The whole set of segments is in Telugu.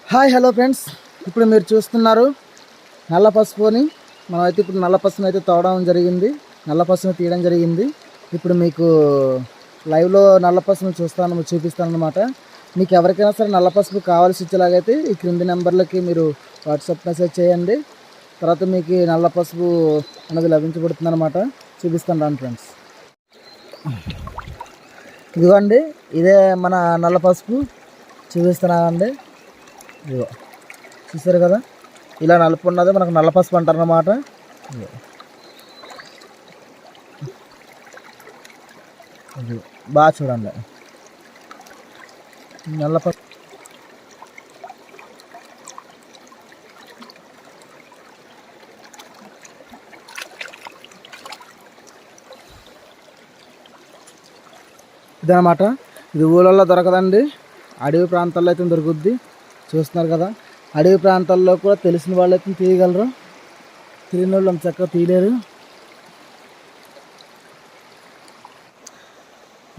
హాయ్ హలో ఫ్రెండ్స్, ఇప్పుడు మీరు చూస్తున్నారు నల్ల పసుపుని. మనమైతే ఇప్పుడు నల్ల పసుపుని అయితే తోవడం జరిగింది, నల్ల పసుపుని తీయడం జరిగింది. ఇప్పుడు మీకు లైవ్లో నల్ల పసుపుని చూపిస్తాను అనమాట. మీకు ఎవరికైనా సరే నల్ల పసుపు కావాల్సి వచ్చేలాగైతే ఈ క్రింది నెంబర్లకి మీరు వాట్సాప్ మెసేజ్ చేయండి. తర్వాత మీకు నల్ల పసుపు అనేది లభించబడుతుంది అనమాట. చూపిస్తాను రాను ఫ్రెండ్స్. ఇదిగోండి, ఇదే మన నల్ల పసుపు చూపిస్తున్నానండి. ఇదిగో చూసారు కదా, ఇలా నలుపు ఉన్నది మనకు నల్ల పసుపు అంటారు అన్నమాట. బాగా చూడండి, నల్ల పసుపు. ఇదన్నమాట. ఇది ఊళ్ళల్లో దొరకదండి, అడవి ప్రాంతాల్లో అయితే దొరుకుద్ది. చూస్తున్నారు కదా, అడవి ప్రాంతాల్లో కూడా తెలిసిన వాళ్ళు అయితే తీయగలరు, తెలియని వాళ్ళు అంత చక్కగా తీయలేరు.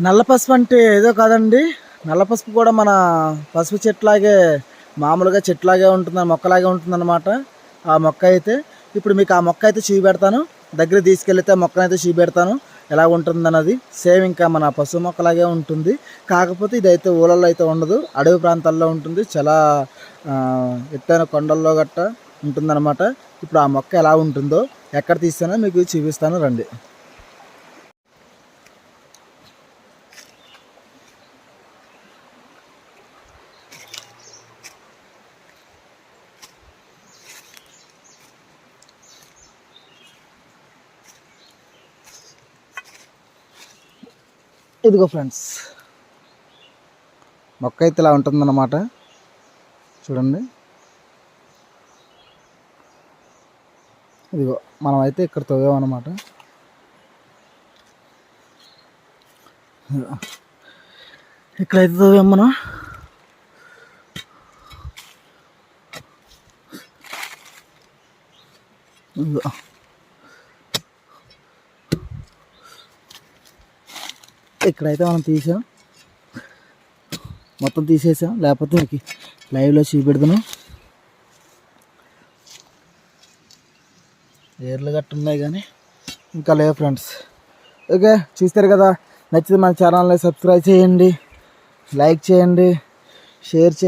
నల్ల పసుపు అంటే ఏదో కాదండి, నల్ల పసుపు కూడా మన పసుపు చెట్లాగే మామూలుగా చెట్లాగే ఉంటుంది, మొక్కలాగే ఉంటుందన్నమాట. ఆ మొక్క అయితే ఇప్పుడు మీకు ఆ మొక్క అయితే చూపెడతాను, దగ్గర తీసుకెళ్తే మొక్కనైతే చూపెడతాను ఎలా ఉంటుందన్నది. సేమ్ ఇంకా మన పసుపు మొక్కలాగే ఉంటుంది, కాకపోతే ఇదైతే ఊళ్ళల్లో అయితే ఉండదు, అడవి ప్రాంతాల్లో ఉంటుంది. చాలా ఎత్తైన కొండల్లో గట్ట ఉంటుందన్నమాట. ఇప్పుడు ఆ మొక్క ఎలా ఉంటుందో ఎక్కడ తీస్తానో మీకు చూపిస్తాను రండి. ఇదిగో ఫ్రెండ్స్, మొక్క అయితే ఇలా ఉంటుందన్నమాట. చూడండి, ఇదిగో మనమైతే ఇక్కడ తవ్వామన్నమాట. ఇక్కడైతే తవ్వాం మనం. ఇదిగో ఇక్కడైతే మనం తీసాం, మొత్తం తీసేసాం, లేకపోతే మీకు లైవ్లో చూపెడతాను. ఏర్లు గట్టు ఉన్నాయి కానీ ఇంకా లేవు ఫ్రెండ్స్. ఓకే, చూస్తారు కదా, నచ్చితే మన ఛానల్ని సబ్స్క్రైబ్ చేయండి, లైక్ చేయండి, షేర్ చేయండి.